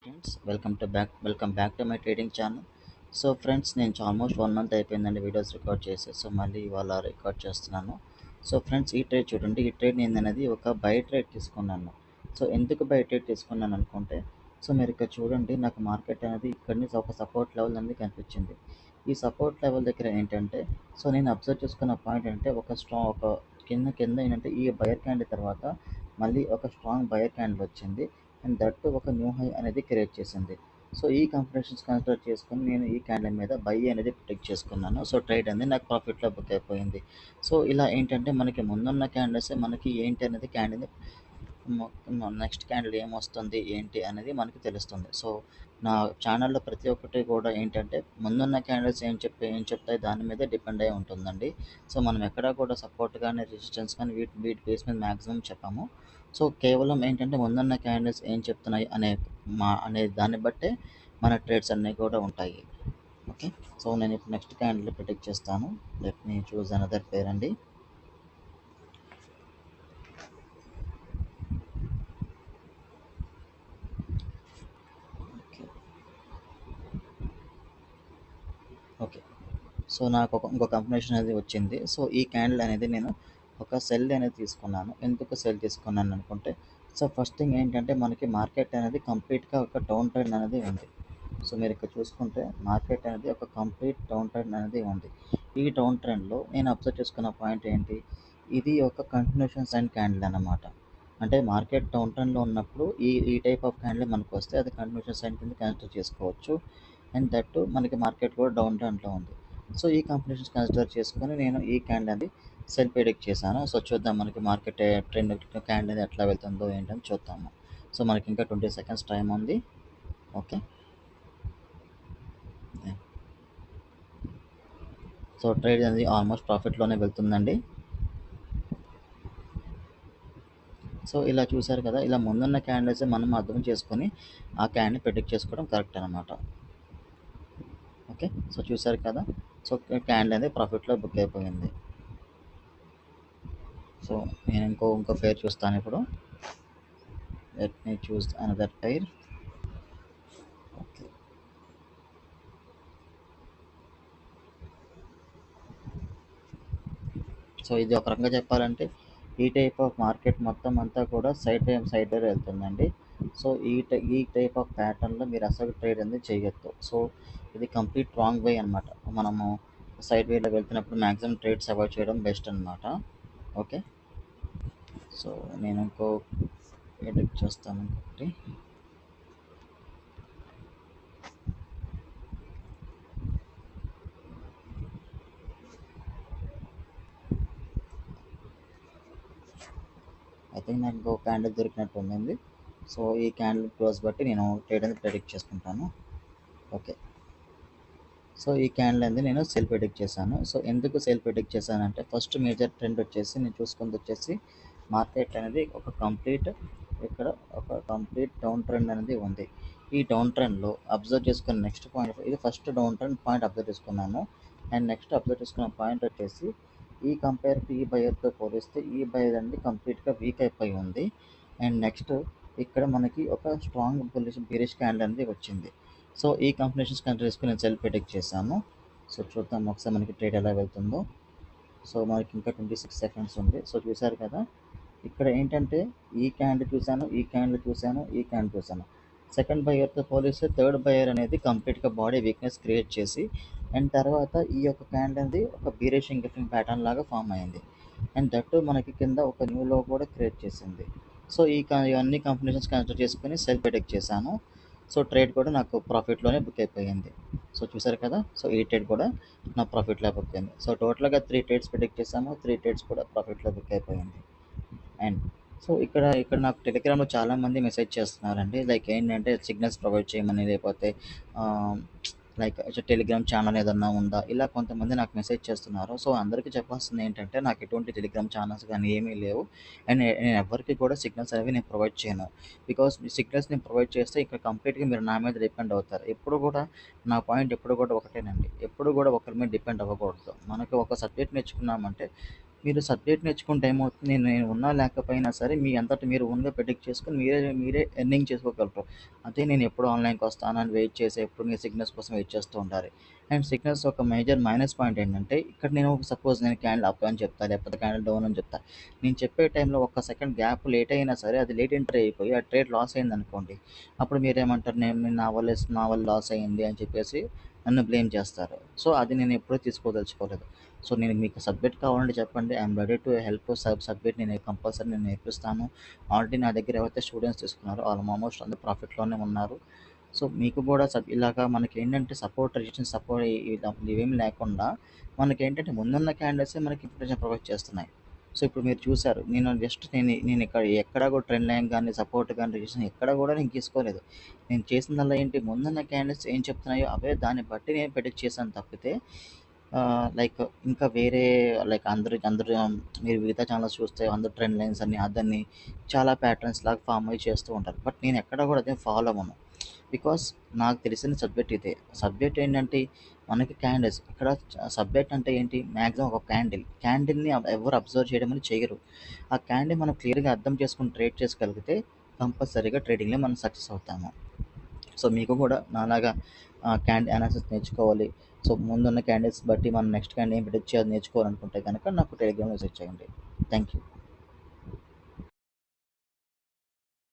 Friends welcome back to my trading channel. So friends, నేను almost 1 month అయిపోయిందండి videos record చేసి. So మళ్ళీ ఇవాళ రికార్డ్ చేస్తున్నాను. సో ఫ్రెండ్స్, ఈ ట్రేడ్ చూడండి. ఈ ట్రేడ్ నేను అనేది ఒక బై ట్రేడ్ తీసుకున్నాను. సో ఎందుకు బై ట్రేడ్ తీసుకున్నాను అనుకుంటే, సో మీరు ఇక్కడ చూడండి, నాకు మార్కెట్ అనేది ఇక్కడ నుంచి ఒక సపోర్ట్ లెవెల్ అనేది కనిపించింది. ఈ సపోర్ట్ లెవెల్ దగ్గర ఏంటంటే, సో నేను అబ్జర్వ్ చేసుకున్న పాయింట్ అంటే ఒక కింద ఏంటంటే, ఈ బయర్ క్యాండిల్ తర్వాత మళ్ళీ ఒక స్ట్రాంగ్ బయర్ క్యాండిల్ వచ్చింది. అండ్ దట్ ఒక న్యూ హై అనేది క్రియేట్ చేసింది. సో ఈ కాంబినేషన్స్ కన్సిడర్ చేసుకొని నేను ఈ క్యాండిల్ మీద బై అనేది ప్రిడిక్ట్ చేసుకున్నాను. సో ట్రేడ్ అనేది నాకు ప్రాఫిట్లో బుక్ అయిపోయింది. సో ఇలా ఏంటంటే, మనకి ముందున్న క్యాండిల్స్ మనకి ఏంటి అనేది క్యాండిల్ నెక్స్ట్ క్యాండిల్ ఏమొస్తుంది ఏంటి అనేది మనకి తెలుస్తుంది. సో నా ఛానల్లో ప్రతి ఒక్కటి కూడా ఏంటంటే, ముందున్న క్యాండిల్స్ ఏం చెప్తాయి దాని మీద డిపెండ్ అయి ఉంటుందండి. సో మనం ఎక్కడా కూడా సపోర్ట్ కానీ రెసిస్టెన్స్ కానీ వీటి బేస్ మీద మ్యాక్సిమం చెప్పాము. సో కేవలం ఏంటంటే, ముందున్న క్యాండిల్స్ ఏం చెప్తున్నాయి అనే దాన్ని బట్టే మన ట్రేడ్స్ అన్నీ కూడా ఉంటాయి. ఓకే. సో నేను ఇప్పుడు నెక్స్ట్ క్యాండిల్ ప్రిడిక్ట్ చేస్తాను. లెట్ మీ చూస్ అనదర్ పేర్ అండి. ఓకే. ఓకే. సో నాకు ఇంకో కాంబినేషన్ అనేది వచ్చింది. సో ఈ క్యాండిల్ అనేది నేను ఒక సెల్ అనేది తీసుకున్నాను. ఎందుకు సెల్ తీసుకున్నాను అనుకుంటే, సో ఫస్ట్ థింగ్ ఏంటంటే, మనకి మార్కెట్ అనేది కంప్లీట్గా ఒక డౌన్ ట్రెండ్ అనేది ఉంది. సో మీరు ఇక్కడ చూసుకుంటే మార్కెట్ అనేది ఒక కంప్లీట్ డౌన్ ట్రెండ్ అనేది ఉంది. ఈ డౌన్ ట్రెండ్లో నేను అబ్జర్వ్ చేసుకున్న పాయింట్ ఏంటి, ఇది ఒక కంటిన్యూషన్ సైన్ క్యాండిల్ అన్నమాట. అంటే మార్కెట్ డౌన్ ట్రెండ్లో ఉన్నప్పుడు ఈ టైప్ ఆఫ్ క్యాండిల్ మనకు వస్తే అది కంటిన్యూషన్ సైన్ కింద కన్సిడర్ చేసుకోవచ్చు. అండ్ దట్ మనకి మార్కెట్ కూడా డౌన్ ట్రెండ్లో ఉంది. సో ఈ కాంబినేషన్స్ కన్సిడర్ చేసుకొని నేను ఈ క్యాండిల్ అనేది సెల్ ప్రిడిక్ట్ చేశాను. సో చూద్దాం మనకి మార్కెట్ ట్రెండ్ క్యాండిల్ అనేది ఎట్లా వెళ్తుందో ఏంటని చూద్దాము. సో మనకి ఇంకా 20 సెకండ్స్ టైం ఉంది. ఓకే. సో ట్రేడ్ అనేది ఆల్మోస్ట్ ప్రాఫిట్లోనే వెళ్తుందండి. సో ఇలా చూసారు కదా, ఇలా ముందున్న క్యాండిల్స్ మనం అర్థం చేసుకొని ఆ క్యాండిల్ ప్రిడిక్ట్ చేసుకోవడం కరెక్ట్ అనమాట. ఓకే. సో చూసారు కదా, సో క్యాండిల్ అనేది ప్రాఫిట్లో బుక్ అయిపోయింది. సో నేను ఇంకో పేర్ చూస్తాను ఇప్పుడు. లెట్ మీ చూస్ అనదర్ పేర్. ఓకే. సో ఇది ఒక రకంగా చెప్పాలంటే, ఈ టైప్ ఆఫ్ మార్కెట్ మొత్తం అంతా కూడా సైడ్ వేలో వెళ్తుందండి. సో ఈ టైప్ ఆఫ్ ప్యాటర్న్లో మీరు అసలు ట్రేడ్ అనేది చేయొద్దు. సో ఇది కంప్లీట్ రాంగ్ వే అనమాట. మనము సైడ్ వేలో వెళ్తున్నప్పుడు మ్యాక్సిమం ట్రేడ్స్ అవాయిడ్ చేయడం బెస్ట్ అనమాట. ఓకే. సో నేను ఇంకో ఎడిట్ చేస్తాను ఇంకొకటి. ఐ థింక్ నాకు ఇంకో క్యాండిల్ దొరికినట్టు ఉంది. సో ఈ క్యాండిల్ క్లోజ్ బట్టి నేను ట్రేడ్ అనేది ప్రెడిక్ట్ చేసుకుంటాను. ఓకే. సో ఈ క్యాండిల్ అనేది నేను సెల్ ప్రిడిక్ట్ చేశాను. సో ఎందుకు సెల్ ప్రిడిక్ట్ చేశానంటే, ఫస్ట్ మేజర్ ట్రెండ్ వచ్చేసి నేను చూసుకుంది వచ్చేసి, మార్కెట్ అనేది ఇక్కడ ఒక కంప్లీట్ డౌన్ ట్రెండ్ అనేది ఉంది. ఈ డౌన్ ట్రెండ్లో అబ్జర్వ్ చేసుకున్న నెక్స్ట్ పాయింట్, ఇది first down trend point observe చేసుకున్నాను. అండ్ నెక్స్ట్ అబ్జర్వ్ చేసుకున్న పాయింట్ వచ్చేసి, ఈ బయర్తో పోలిస్తే ఈ బయర్ అనేది కంప్లీట్గా వీక్ అయిపోయి ఉంది. అండ్ నెక్స్ట్ ఇక్కడ మనకి ఒక స్ట్రాంగ్ బీరిష్ క్యాండిల్ అనేది వచ్చింది. సో ఈ కాంబినేషన్స్ కన్సిడర్ చేసుకుని నేను సెల్ ప్రిడిక్ట్ చేశాను. సో చూద్దాం ఒకసారి మనకి ట్రేడ్ ఎలా వెళ్తుందో. సో మనకి ఇంకా 26 సెకండ్స్ ఉంది. సో చూసారు కదా, ఇక్కడ ఏంటంటే, ఈ క్యాండిల్ చూశాను, ఈ క్యాండిల్ చూశాను, ఈ క్యాండిల్ చూశాను. సెకండ్ బయర్తో పోలిస్తే థర్డ్ బయర్ అనేది కంప్లీట్గా బాడీ వీక్నెస్ క్రియేట్ చేసి, అండ్ తర్వాత ఈ యొక్క క్యాండిల్ అనేది ఒక బీరిష్ ఇంగఫింగ్ ప్యాటర్న్ లాగా ఫామ్ అయింది. అండ్ దట్ మనకి కింద ఒక న్యూ లో కూడా క్రియేట్ చేసింది. సో ఇవన్నీ కాంబినేషన్స్ కన్సిడర్ చేసుకుని సెల్ ప్రిడిక్ట్ చేశాను. సో ట్రేడ్ కూడా నాకు ప్రాఫిట్లోనే బుక్ అయిపోయింది. సో చూసారు కదా, సో ఈ ట్రేడ్ కూడా నా ప్రాఫిట్లో బుక్ అయింది. సో టోటల్గా 3 ట్రేడ్స్ ప్రిడిక్ట్ చేశాము, 3 ట్రేడ్స్ కూడా ప్రాఫిట్లో బుక్ అయిపోయింది. అండ్ సో ఇక్కడ నాకు టెలిగ్రామ్లో చాలామంది మెసేజ్ చేస్తున్నారండి. లైక్ ఏంటంటే, సిగ్నల్స్ ప్రొవైడ్ చేయమని, లేకపోతే లైక్ టెలిగ్రామ్ ఛానల్ ఏదన్నా ఉందా, ఇలా కొంతమంది నాకు మెసేజ్ చేస్తున్నారు. సో అందరికీ చెప్పాల్సింది ఏంటంటే, నాకు ఎటువంటి టెలిగ్రామ్ ఛానల్స్ కానీ ఏమీ లేవు. అండ్ నేను ఎవరికి కూడా సిగ్నల్స్ అనేవి నేను ప్రొవైడ్ చేయను. బికాస్ సిగ్నల్స్ నేను ప్రొవైడ్ చేస్తే ఇక్కడ కంప్లీట్గా మీరు నా మీద డిపెండ్ అవుతారు. ఎప్పుడు కూడా నా పాయింట్ ఎప్పుడు కూడా ఒకటేనండి, ఎప్పుడు కూడా ఒకరి మీద డిపెండ్ అవ్వకూడదు. మనకి ఒక సబ్జెక్ట్ నేర్చుకున్నామంటే మీరు సబ్జెక్ట్ నేర్చుకుంటే ఏమవుతుంది, నేను ఉన్నా లేకపోయినా సరే మీ అంతట మీరు ఓన్‌గా ప్రిడిక్ట్ చేసుకొని మీరే ఎర్నింగ్ చేసుకోగలరు. అదే నేను ఎప్పుడు ఆన్‌లైన్‌కి వస్తానని వెయిట్ చేసి ఎప్పుడు మీ సిగ్నల్స్ కోసం వెయిట్ చేస్తూ ఉండాలి. అండ్ సిగ్నల్స్ ఒక మేజర్ మైనస్ పాయింట్ ఏంటంటే, ఇక్కడ నేను సపోజ్ నేను క్యాండిల్ అప్ అని చెప్తా, లేకపోతే క్యాండిల్ డౌన్ అని చెప్తా. నేను చెప్పే టైంలో ఒక్క సెకండ్ గ్యాప్ లేట్ అయినా సరే అది లేట్ ఎంట్రీ అయిపోయి ఆ ట్రేడ్ లాస్ అయిందనుకోండి. అప్పుడు మీరేమంటారు, నేను నా వల్ల లాస్ అయింది అని చెప్పేసి నన్ను బ్లేమ్ చేస్తారు. సో, అది నేను ఎప్పుడూ తీసుకోదలుచుకోలేదు. సో, నేను మీకు సబ్జెక్ట్ కావాలంటే చెప్పండి. I'm ready to help. Subject నేను కంపల్సరీ నేను నేర్పిస్తాను. ఆల్రెడీ నా దగ్గర ఎవరైతే స్టూడెంట్స్ తీసుకున్నారో వాళ్ళు ఆల్మోస్ట్ అందరూ ప్రాఫిట్‌లోనే ఉన్నారు. సో, మీకు కూడా ఇలాగా మనకేంటంటే సపోర్ట్, రెసిస్టెన్స్ సపోర్ట్ ఇవేమి లేకుండా మనకేంటంటే ముందున్న క్యాండిల్సే మనకి ఇన్ఫర్మేషన్ ప్రొవైడ్ చేస్తున్నాయి. సో, ఇప్పుడు మీరు చూసారు. నేను ఇక్కడ ఎక్కడ కూడా ట్రెండ్ లైన్ గాని, సపోర్ట్ గాని, రెసిస్టెన్స్ ఎక్కడ కూడా నేను గీసుకోలేదు. నేను చేసిందల్లా ఏంటి, ముందున్న క్యాండిల్స్ ఏం చెప్తున్నాయో అవే దాన్ని బట్టి నేను ప్రిడిక్ట్ చేశాను తప్పితే లైక్ ఇంకా వేరే లైక్ అందరూ మీరు మిగతా ఛానల్స్ చూస్తే అందరూ ట్రెండ్ లైన్స్ అని అదని చాలా ప్యాటర్న్స్ లాగా ఫామ్ అయ్యి చేస్తూ ఉంటారు. బట్ నేను ఎక్కడ కూడా అదేం ఫాలో అవ్వను. బికాస్ నాకు తెలిసిన సబ్జెక్ట్ ఇదే. సబ్జెక్ట్ ఏంటంటే మనకి క్యాండిల్స్ ఇక్కడ సబ్జెక్ట్ అంటే ఏంటి, మ్యాక్సిమం ఒక క్యాండిల్‌ని ఎవరు అబ్జర్వ్ చేయడం అనేది చెయ్యరు. ఆ క్యాండిల్ మనం క్లియర్‌గా అర్థం చేసుకొని ట్రేడ్ చేసుకోగలిగితే కంపల్సరీగా ట్రేడింగ్‌లో మనం సక్సెస్ అవుతాము. సో, మీకు కూడా నాలాగా క్యాండిల్ అనాలిసిస్ నేర్చుకోవాలి. సో, ముందున్న క్యాండిల్స్ బట్టి మనం నెక్స్ట్ క్యాండిల్ ఏం ప్రిడిక్ట్ చేయాలో నేర్చుకోవాలనుకుంటే గనక నాకు టెలిగ్రామ్‌లో మెసేజ్ చేయండి. Thank you.